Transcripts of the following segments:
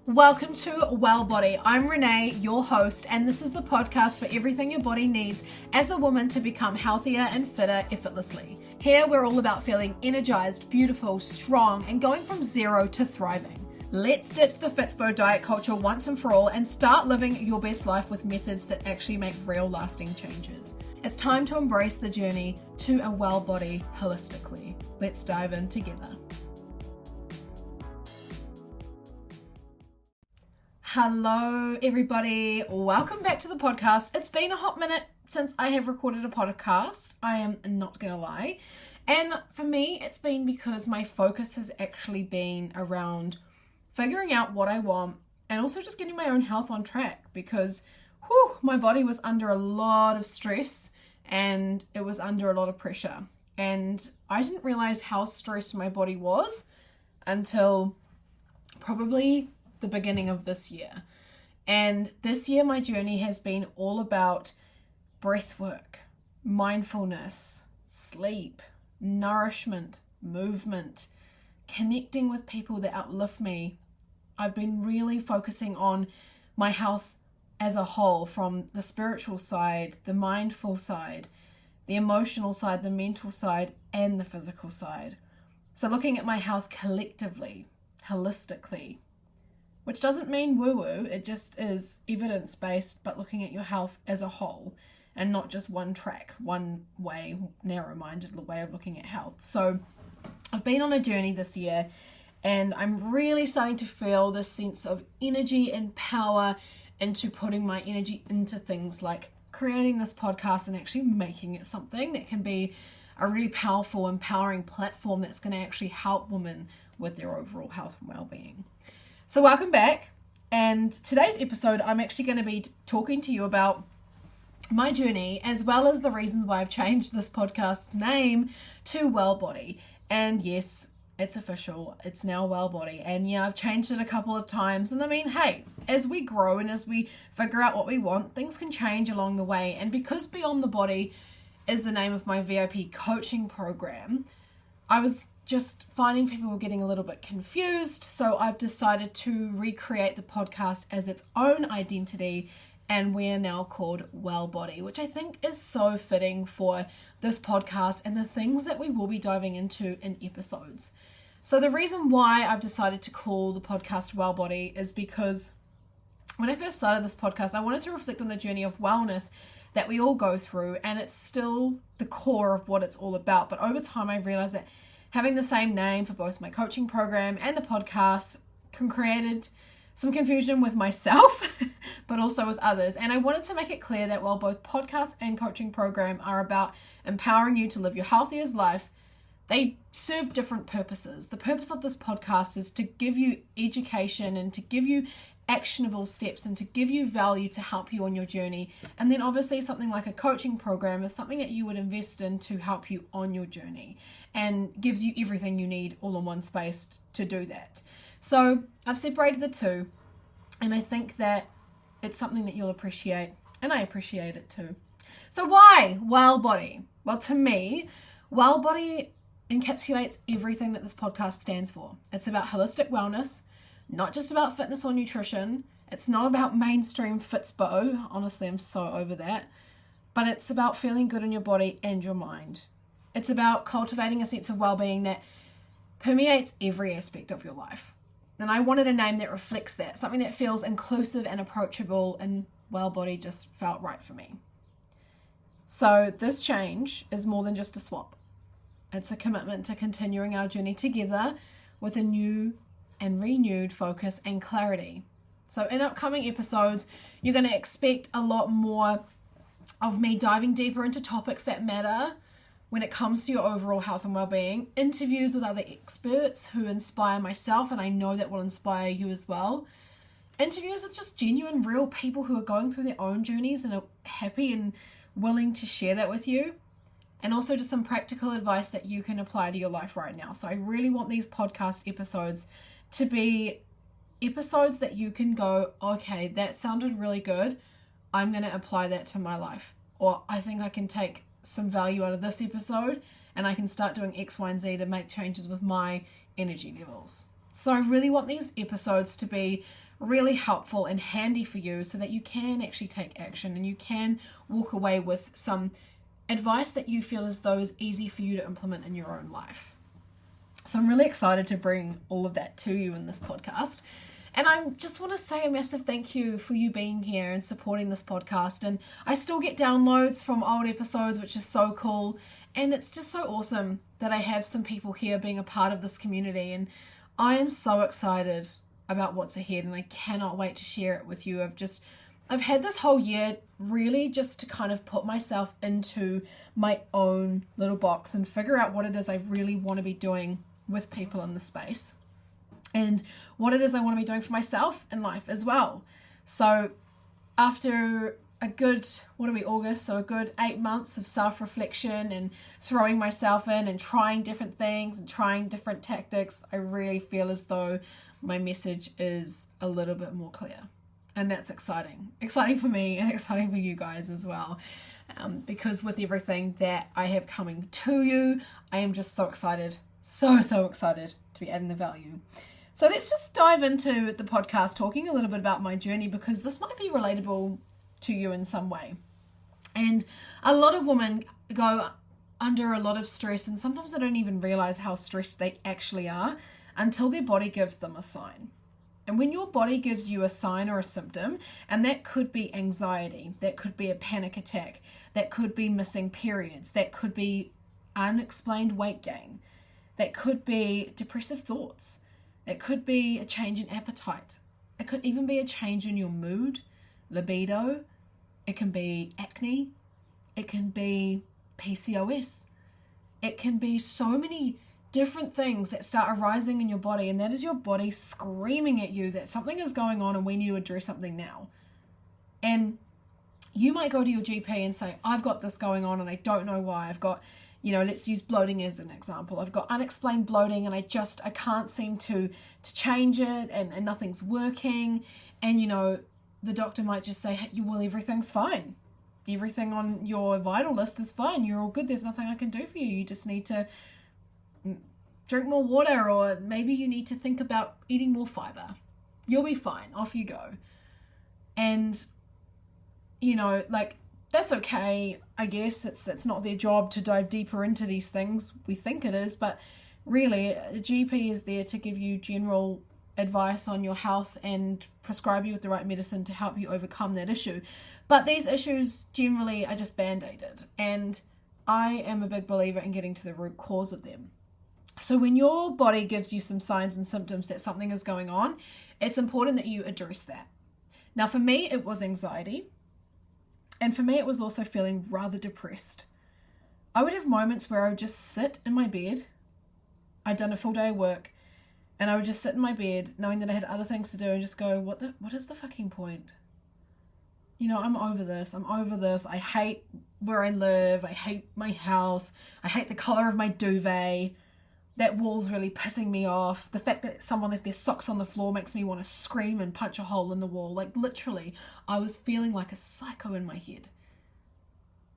Welcome to Well Body. I'm Renee, your host, and this is the podcast for everything your body needs as a woman to become healthier and fitter effortlessly. Here, we're all about feeling energized, beautiful, strong, and going from zero to thriving. Let's ditch the Fitspo diet culture once and for all and start living your best life with methods that actually make real lasting changes. It's time to embrace the journey to a well body holistically. Let's dive in together. Hello everybody, welcome back to the podcast. It's been a hot minute since I have recorded a podcast, I am not gonna lie. And for me, it's been because my focus has actually been around figuring out what I want and also just getting my own health on track because my body was under a lot of stress and it was under a lot of pressure. And I didn't realize how stressed my body was until probably the beginning of this year. And this year my journey has been all about breath work, mindfulness, sleep, nourishment, movement, connecting with people that uplift me. I've been really focusing on my health as a whole, from the spiritual side, the mindful side, the emotional side, the mental side, and the physical side. So looking at my health collectively, holistically, which doesn't mean woo-woo, it just is evidence-based, but looking at your health as a whole and not just one track, one way, narrow-minded way of looking at health. So I've been on a journey this year and I'm really starting to feel this sense of energy and power into putting my energy into things like creating this podcast and actually making it something that can be a really powerful, empowering platform that's going to actually help women with their overall health and well-being. So welcome back, and today's episode I'm actually going to be talking to you about my journey as well as the reasons why I've changed this podcast's name to Well Body. And yes, it's official, it's now Well Body, and yeah, I've changed it a couple of times, and I mean, hey, as we grow and as we figure out what we want, things can change along the way. And because Beyond the Body is the name of my VIP coaching program, I was just finding people were getting a little bit confused, so I've decided to recreate the podcast as its own identity, and we're now called Well Body, which I think is so fitting for this podcast and the things that we will be diving into in episodes. So the reason why I've decided to call the podcast Well Body is because when I first started this podcast, I wanted to reflect on the journey of wellness that we all go through, and it's still the core of what it's all about. But over time, I realized that having the same name for both my coaching program and the podcast created some confusion with myself, but also with others. And I wanted to make it clear that while both podcast and coaching program are about empowering you to live your healthiest life, they serve different purposes. The purpose of this podcast is to give you education and to give you actionable steps and to give you value to help you on your journey. And then obviously something like a coaching program is something that you would invest in to help you on your journey and gives you everything you need all in one space to do that. So I've separated the two, and I think that it's something that you'll appreciate, and I appreciate it too. So why Well Body? Well, to me, Well Body encapsulates everything that this podcast stands for. It's about holistic wellness, not just about fitness or nutrition. It's not about mainstream Fitspo. Honestly, I'm so over that. But it's about feeling good in your body and your mind. It's about cultivating a sense of well-being that permeates every aspect of your life. And I wanted a name that reflects that, something that feels inclusive and approachable, and Well Body just felt right for me. So this change is more than just a swap. It's a commitment to continuing our journey together with a new and renewed focus and clarity. So in upcoming episodes, you're going to expect a lot more of me diving deeper into topics that matter when it comes to your overall health and well-being, interviews with other experts who inspire myself, and I know that will inspire you as well, interviews with just genuine, real people who are going through their own journeys and are happy and willing to share that with you, and also just some practical advice that you can apply to your life right now. So I really want these podcast episodes to be episodes that you can go, okay, that sounded really good. I'm going to apply that to my life. Or I think I can take some value out of this episode and I can start doing X, Y, and Z to make changes with my energy levels. So I really want these episodes to be really helpful and handy for you so that you can actually take action and you can walk away with some advice that you feel as though is easy for you to implement in your own life. So I'm really excited to bring all of that to you in this podcast. And I just want to say a massive thank you for you being here and supporting this podcast. And I still get downloads from old episodes, which is so cool. And it's just so awesome that I have some people here being a part of this community. And I am so excited about what's ahead and I cannot wait to share it with you. I've had this whole year really just to kind of put myself into my own little box and figure out what it is I really want to be doing with people in the space and what it is I want to be doing for myself in life as well. So after a good, August? So a good 8 months of self-reflection and throwing myself in and trying different things and trying different tactics, I really feel as though my message is a little bit more clear. And that's exciting. Exciting for me and exciting for you guys as well. Because with everything that I have coming to you, I am just so excited. So excited to be adding the value. So let's just dive into the podcast talking a little bit about my journey because this might be relatable to you in some way. And a lot of women go under a lot of stress and sometimes they don't even realize how stressed they actually are until their body gives them a sign. And when your body gives you a sign or a symptom, and that could be anxiety, that could be a panic attack, that could be missing periods, that could be unexplained weight gain, that could be depressive thoughts, it could be a change in appetite, it could even be a change in your mood, libido, it can be acne, it can be PCOS, it can be so many different things that start arising in your body, and that is your body screaming at you that something is going on and we need to address something now. And you might go to your GP and say, I've got this going on and I don't know why. I've got, let's use bloating as an example. I've got unexplained bloating and I can't seem to change it and nothing's working. And, the doctor might just say, hey, well, everything's fine. Everything on your vital list is fine. You're all good. There's nothing I can do for you. You just need to drink more water, or maybe you need to think about eating more fiber. You'll be fine. Off you go. And, that's okay. I guess it's not their job to dive deeper into these things. We think it is, but really a GP is there to give you general advice on your health and prescribe you with the right medicine to help you overcome that issue. But these issues generally are just band-aided. And I am a big believer in getting to the root cause of them. So when your body gives you some signs and symptoms that something is going on, it's important that you address that. Now, for me, it was anxiety. And for me, it was also feeling rather depressed. I would have moments where I would just sit in my bed. I'd done a full day of work. And I would just sit in my bed knowing that I had other things to do and just go, what is the fucking point? I'm over this. I hate where I live. I hate my house. I hate the color of my duvet. That wall's really pissing me off. The fact that someone left their socks on the floor makes me want to scream and punch a hole in the wall. Literally, I was feeling like a psycho in my head.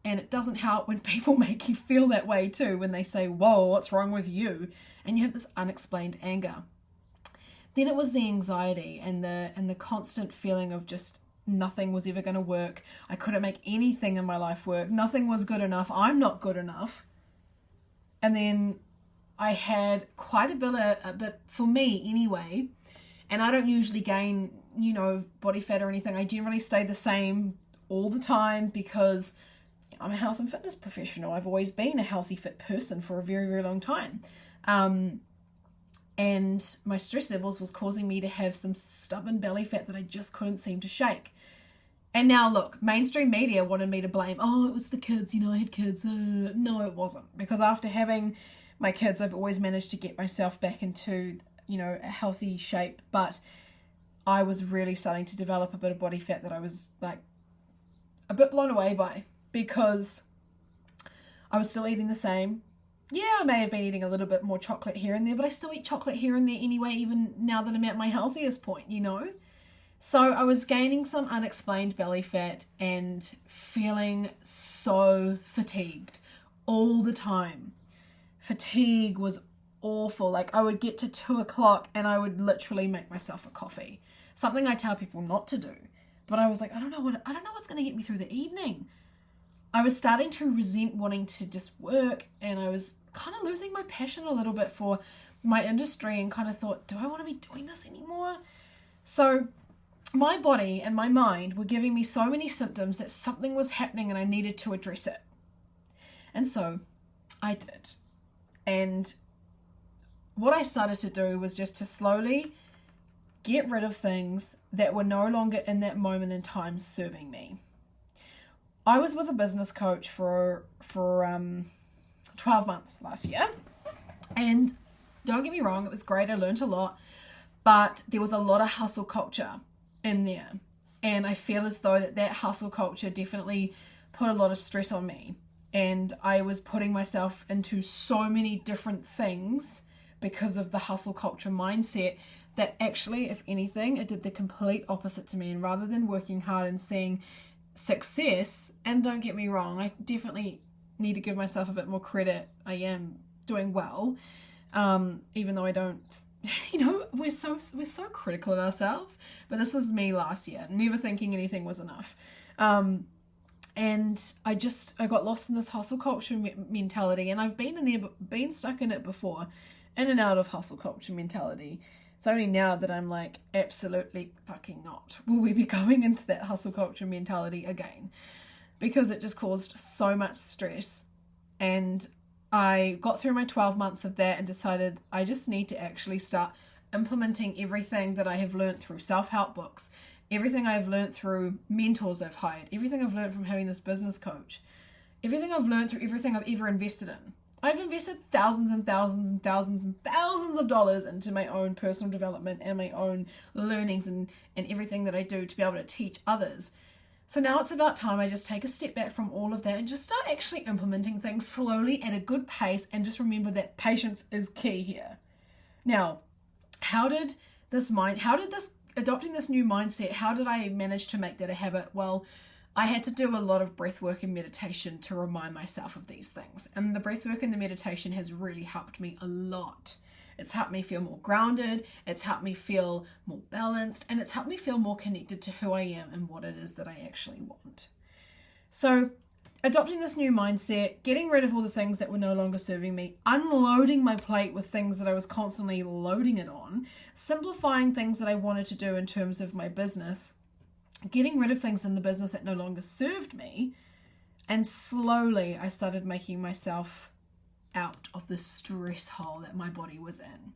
And it doesn't help when people make you feel that way too, when they say, whoa, what's wrong with you? And you have this unexplained anger. Then it was the anxiety and the constant feeling of just nothing was ever going to work. I couldn't make anything in my life work. Nothing was good enough. I'm not good enough. And then I had quite a bit for me anyway, and I don't usually gain, body fat or anything. I generally stay the same all the time because I'm a health and fitness professional. I've always been a healthy, fit person for a very, very long time. And my stress levels was causing me to have some stubborn belly fat that I just couldn't seem to shake. And now look, mainstream media wanted me to blame, it was the kids, I had kids. No, it wasn't. Because after having my kids, I've always managed to get myself back into, a healthy shape. But I was really starting to develop a bit of body fat that I was a bit blown away by, because I was still eating the same. Yeah, I may have been eating a little bit more chocolate here and there, but I still eat chocolate here and there anyway, even now that I'm at my healthiest point, So I was gaining some unexplained belly fat and feeling so fatigued all the time. Fatigue was awful. I would get to 2 o'clock and I would literally make myself a coffee. something I tell people not to do. But I was like, I don't know what's going to get me through the evening. I was starting to resent wanting to just work, and I was kind of losing my passion a little bit for my industry, and kind of thought, do I want to be doing this anymore? So my body and my mind were giving me so many symptoms that something was happening and I needed to address it. And so I did. And what I started to do was just to slowly get rid of things that were no longer in that moment in time serving me. I was with a business coach for 12 months last year, and don't get me wrong, it was great. I learned a lot, but there was a lot of hustle culture in there, and I feel as though that hustle culture definitely put a lot of stress on me, and I was putting myself into so many different things because of the hustle culture mindset that actually, if anything, it did the complete opposite to me. And rather than working hard and seeing success, and don't get me wrong, I definitely need to give myself a bit more credit. I am doing well, even though I don't, we're so critical of ourselves. But this was me last year, never thinking anything was enough. And I got lost in this hustle culture mentality, and I've been stuck in it before, in and out of hustle culture mentality. It's only now that I'm like, absolutely fucking not. Will we be going into that hustle culture mentality again? Because it just caused so much stress. And I got through my 12 months of that and decided I just need to actually start implementing everything that I have learned through self-help books, everything I've learned through mentors I've hired, everything I've learned from having this business coach, everything I've learned through everything I've ever invested in. I've invested thousands and thousands and thousands and thousands of dollars into my own personal development and my own learnings and everything that I do to be able to teach others. So now it's about time I just take a step back from all of that and just start actually implementing things slowly at a good pace, and just remember that patience is key here. Now, adopting this new mindset, how did I manage to make that a habit? Well, I had to do a lot of breath work and meditation to remind myself of these things. And the breath work and the meditation has really helped me a lot. It's helped me feel more grounded, it's helped me feel more balanced, and it's helped me feel more connected to who I am and what it is that I actually want. So adopting this new mindset, getting rid of all the things that were no longer serving me, unloading my plate with things that I was constantly loading it on, simplifying things that I wanted to do in terms of my business, getting rid of things in the business that no longer served me, and slowly I started making myself out of the stress hole that my body was in.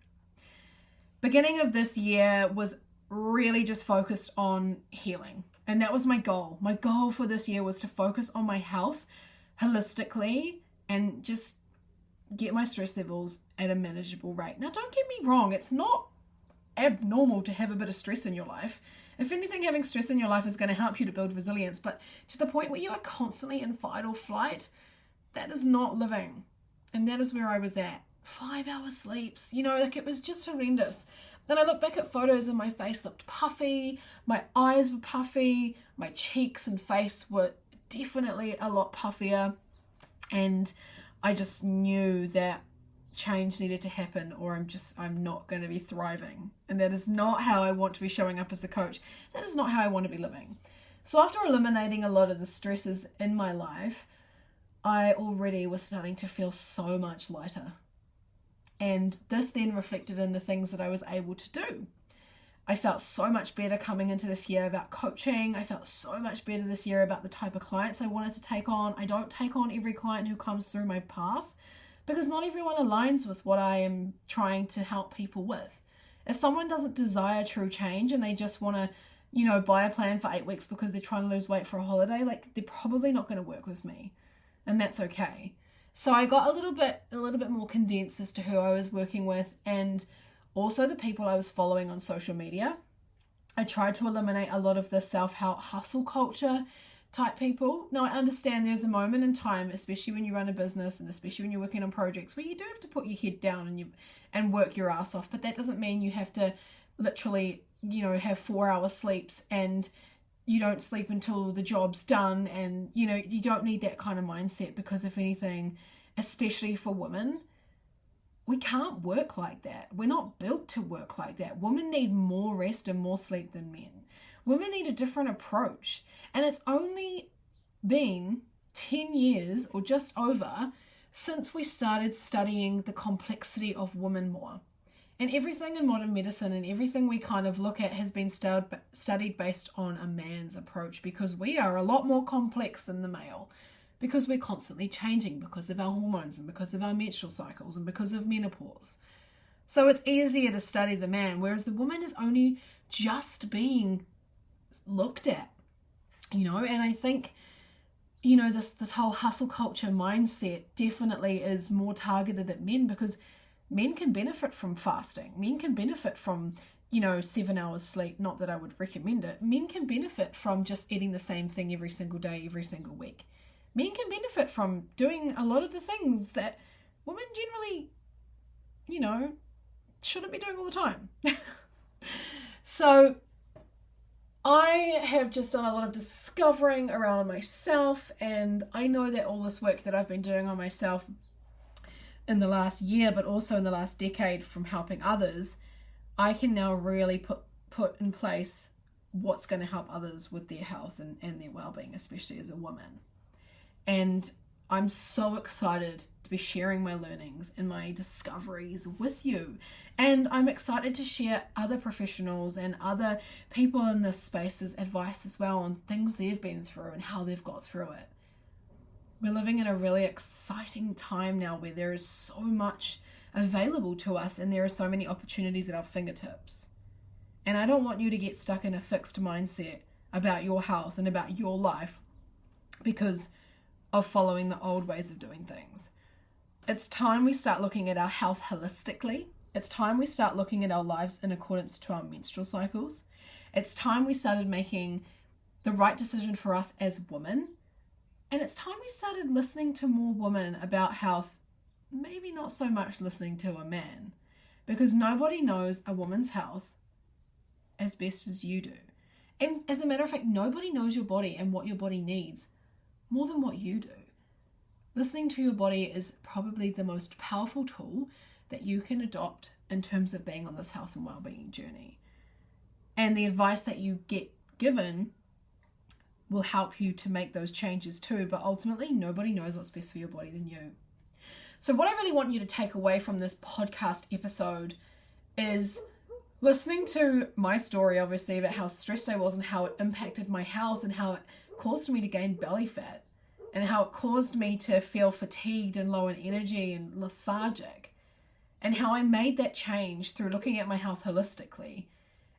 Beginning of this year was really just focused on healing, and that was my goal. My goal for this year was to focus on my health holistically and just get my stress levels at a manageable rate. Now, don't get me wrong, it's not abnormal to have a bit of stress in your life. If anything, having stress in your life is going to help you to build resilience, but to the point where you are constantly in fight or flight, that is not living. And that is where I was at. 5 hour sleeps, it was just horrendous. Then I look back at photos and my face looked puffy, my eyes were puffy, my cheeks and face were definitely a lot puffier, and I just knew that change needed to happen, or I'm not going to be thriving. And that is not how I want to be showing up as a coach. That is not how I want to be living. So after eliminating a lot of the stresses in my life, I already was starting to feel so much lighter. And this then reflected in the things that I was able to do. I felt so much better coming into this year about coaching. I felt so much better this year about the type of clients I wanted to take on. I don't take on every client who comes through my path, because not everyone aligns with what I am trying to help people with. If someone doesn't desire true change and they just want to, buy a plan for 8 weeks because they're trying to lose weight for a holiday, they're probably not going to work with me. And that's okay. So I got a little bit more condensed as to who I was working with, and also the people I was following on social media. I tried to eliminate a lot of the self-help hustle culture type people. Now, I understand there's a moment in time, especially when you run a business and especially when you're working on projects, where you do have to put your head down and work your ass off. But that doesn't mean you have to literally, have 4 hour sleeps and you don't sleep until the job's done. And, you don't need that kind of mindset, because if anything, especially for women, we can't work like that. We're not built to work like that. Women need more rest and more sleep than men. Women need a different approach. And it's only been 10 years or just over since we started studying the complexity of women more. And everything in modern medicine and everything we kind of look at has been studied based on a man's approach, because we are a lot more complex than the male, because we're constantly changing because of our hormones and because of our menstrual cycles and because of menopause. So it's easier to study the man, whereas the woman is only just being looked at, and I think, this whole hustle culture mindset definitely is more targeted at men, because men can benefit from fasting. Men can benefit from, 7 hours sleep. Not that I would recommend it. Men can benefit from just eating the same thing every single day, every single week. Men can benefit from doing a lot of the things that women generally, shouldn't be doing all the time. So I have just done a lot of discovering around myself, and I know that all this work that I've been doing on myself in the last year, but also in the last decade from helping others, I can now really put in place what's going to help others with their health and their well-being, especially as a woman. And I'm so excited to be sharing my learnings and my discoveries with you. And I'm excited to share other professionals and other people in this space's advice as well on things they've been through and how they've got through it. We're living in a really exciting time now where there is so much available to us and there are so many opportunities at our fingertips. And I don't want you to get stuck in a fixed mindset about your health and about your life because of following the old ways of doing things. It's time we start looking at our health holistically. It's time we start looking at our lives in accordance to our menstrual cycles. It's time we started making the right decision for us as women. And it's time we started listening to more women about health, maybe not so much listening to a man, because nobody knows a woman's health as best as you do. And as a matter of fact, nobody knows your body and what your body needs more than what you do. Listening to your body is probably the most powerful tool that you can adopt in terms of being on this health and well-being journey. And the advice that you get given will help you to make those changes too, but ultimately nobody knows what's best for your body than you. So what I really want you to take away from this podcast episode is listening to my story, obviously, about how stressed I was and how it impacted my health and how it caused me to gain belly fat and how it caused me to feel fatigued and low in energy and lethargic, and how I made that change through looking at my health holistically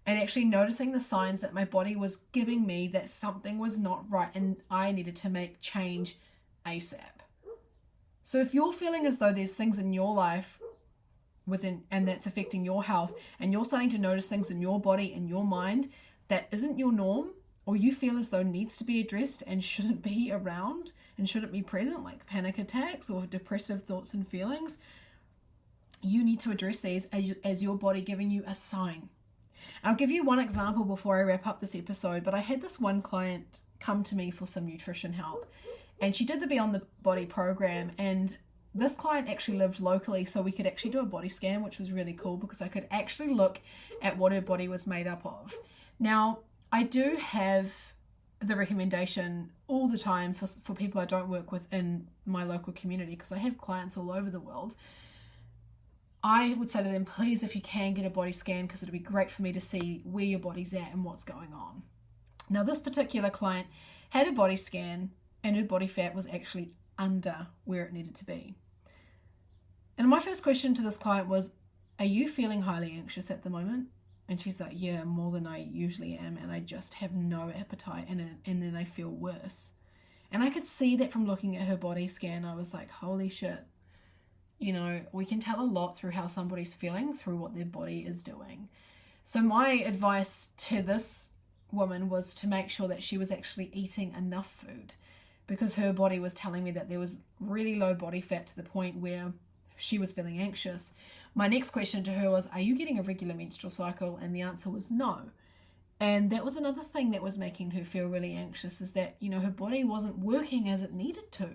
and actually noticing the signs that my body was giving me that something was not right and I needed to make change ASAP. So if you're feeling as though there's things in your life and that's affecting your health, and you're starting to notice things in your body and your mind that isn't your norm, or you feel as though needs to be addressed and shouldn't be around and shouldn't be present, like panic attacks or depressive thoughts and feelings, you need to address these as your body giving you a sign. I'll give you one example before I wrap up this episode, but I had this one client come to me for some nutrition help, and she did the Beyond the Body program, and this client actually lived locally, so we could actually do a body scan, which was really cool because I could actually look at what her body was made up of. Now, I do have the recommendation all the time for people I don't work with in my local community, because I have clients all over the world. I would say to them, please, if you can, get a body scan, because it'll be great for me to see where your body's at and what's going on. Now, this particular client had a body scan and her body fat was actually under where it needed to be. And my first question to this client was, are you feeling highly anxious at the moment? And she's like, yeah, more than I usually am, and I just have no appetite, and then I feel worse. And I could see that from looking at her body scan. I was like, holy shit. We can tell a lot through how somebody's feeling through what their body is doing. So my advice to this woman was to make sure that she was actually eating enough food, because her body was telling me that there was really low body fat to the point where she was feeling anxious. My next question to her was, are you getting a regular menstrual cycle? And the answer was no. And that was another thing that was making her feel really anxious, is that, her body wasn't working as it needed to.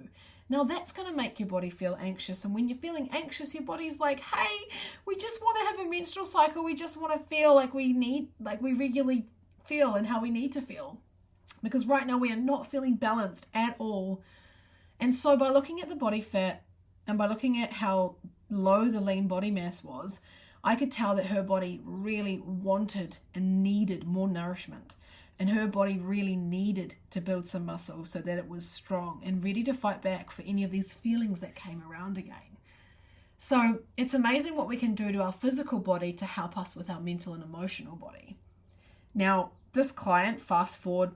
Now that's going to make your body feel anxious. And when you're feeling anxious, your body's like, hey, we just want to have a menstrual cycle. We just want to feel like we regularly feel and how we need to feel. Because right now we are not feeling balanced at all. And so by looking at the body fat and by looking at how low the lean body mass was, I could tell that her body really wanted and needed more nourishment. And her body really needed to build some muscle so that it was strong and ready to fight back for any of these feelings that came around again. So it's amazing what we can do to our physical body to help us with our mental and emotional body. Now, this client, fast forward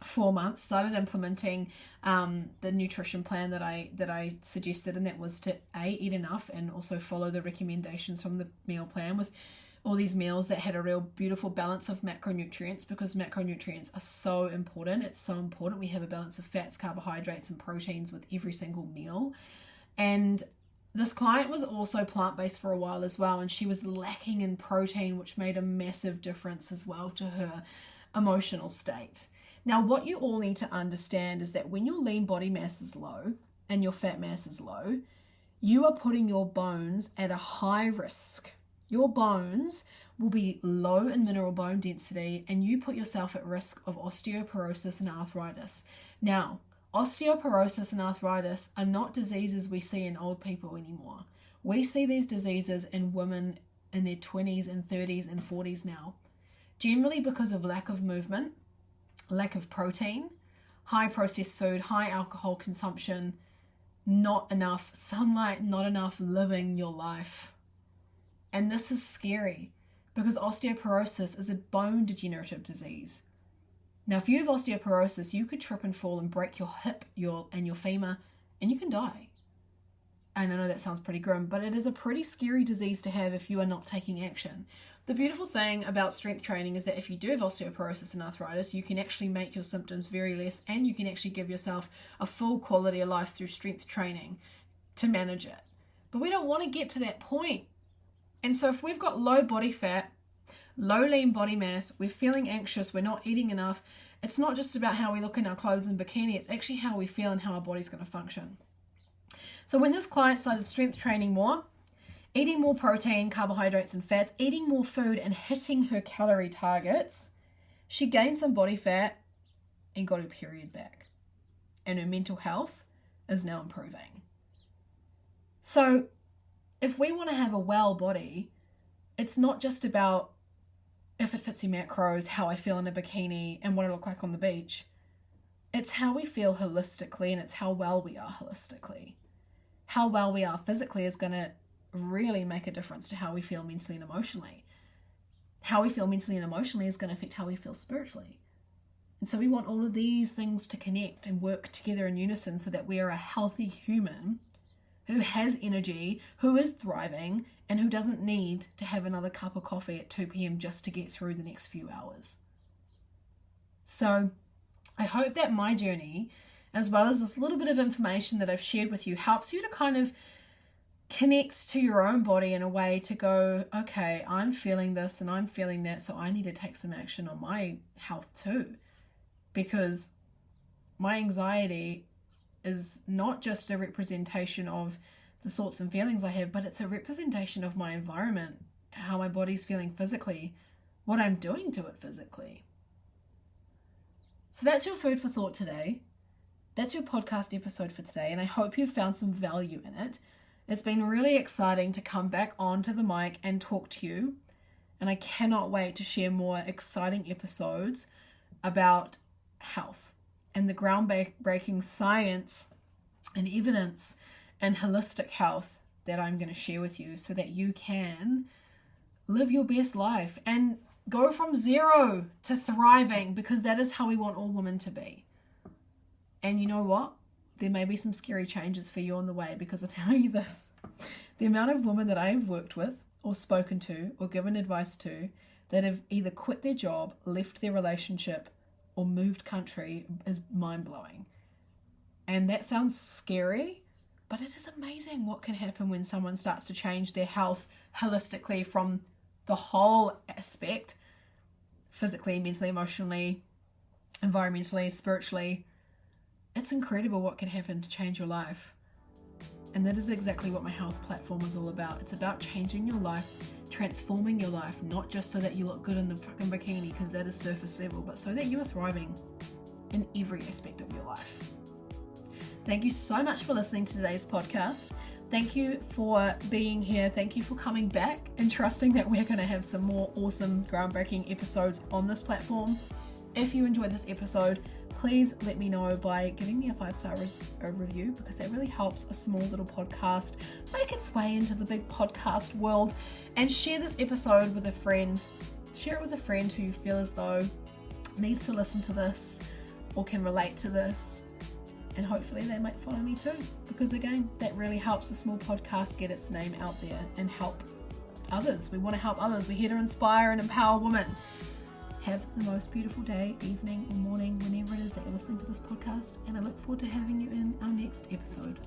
4 months, started implementing the nutrition plan that I suggested, and that was to eat enough and also follow the recommendations from the meal plan with all these meals that had a real beautiful balance of macronutrients, because macronutrients are so important. It's so important we have a balance of fats, carbohydrates, and proteins with every single meal. And this client was also plant-based for a while as well, and she was lacking in protein, which made a massive difference as well to her emotional state. Now, what you all need to understand is that when your lean body mass is low and your fat mass is low, you are putting your bones at a high risk. Your bones will be low in mineral bone density, and you put yourself at risk of osteoporosis and arthritis. Now, osteoporosis and arthritis are not diseases we see in old people anymore. We see these diseases in women in their 20s and 30s and 40s now, generally because of lack of movement, lack of protein, high processed food, high alcohol consumption, not enough sunlight, not enough living your life. And this is scary because osteoporosis is a bone degenerative disease. Now, if you have osteoporosis, you could trip and fall and break your hip and your femur, and you can die. And I know that sounds pretty grim, but it is a pretty scary disease to have if you are not taking action. The beautiful thing about strength training is that if you do have osteoporosis and arthritis, you can actually make your symptoms very less, and you can actually give yourself a full quality of life through strength training to manage it. But we don't want to get to that point. And so if we've got low body fat, low lean body mass, we're feeling anxious, we're not eating enough, it's not just about how we look in our clothes and bikini, it's actually how we feel and how our body's going to function. So when this client started strength training more, eating more protein, carbohydrates, and fats, eating more food and hitting her calorie targets, she gained some body fat and got her period back. And her mental health is now improving. So if we want to have a well body, it's not just about if it fits your macros, how I feel in a bikini, and what I look like on the beach. It's how we feel holistically, and it's how well we are holistically. How well we are physically is going to really make a difference to how we feel mentally and emotionally. How we feel mentally and emotionally is going to affect how we feel spiritually. And so we want all of these things to connect and work together in unison so that we are a healthy human who has energy, who is thriving, and who doesn't need to have another cup of coffee at 2 p.m. just to get through the next few hours. So I hope that my journey, as well as this little bit of information that I've shared with you, helps you to kind of connect to your own body in a way to go, okay, I'm feeling this and I'm feeling that, so I need to take some action on my health too. Because my anxiety is not just a representation of the thoughts and feelings I have, but it's a representation of my environment, how my body's feeling physically, what I'm doing to it physically. So that's your food for thought today. That's your podcast episode for today, and I hope you've found some value in it. It's been really exciting to come back onto the mic and talk to you, and I cannot wait to share more exciting episodes about health and the groundbreaking science and evidence and holistic health that I'm going to share with you so that you can live your best life and go from zero to thriving, because that is how we want all women to be. And you know what? There may be some scary changes for you on the way, because I tell you this, the amount of women that I've worked with or spoken to or given advice to that have either quit their job, left their relationship, or moved country is mind-blowing. And that sounds scary, but it is amazing what can happen when someone starts to change their health holistically from the whole aspect physically, mentally, emotionally, environmentally, spiritually. It's incredible what can happen to change your life. And that is exactly what my health platform is all about. It's about changing your life, transforming your life, not just so that you look good in the fucking bikini, because that is surface level, but so that you are thriving in every aspect of your life. Thank you so much for listening to today's podcast. Thank you for being here. Thank you for coming back and trusting that we're going to have some more awesome, groundbreaking episodes on this platform. If you enjoyed this episode, please let me know by giving me a 5-star review, because that really helps a small little podcast make its way into the big podcast world. And share this episode with a friend. Share it with a friend who you feel as though needs to listen to this or can relate to this. And hopefully they might follow me too, because again, that really helps a small podcast get its name out there and help others. We want to help others. We're here to inspire and empower women. Have the most beautiful day, evening, or morning, whenever it is that you're listening to this podcast, and I look forward to having you in our next episode.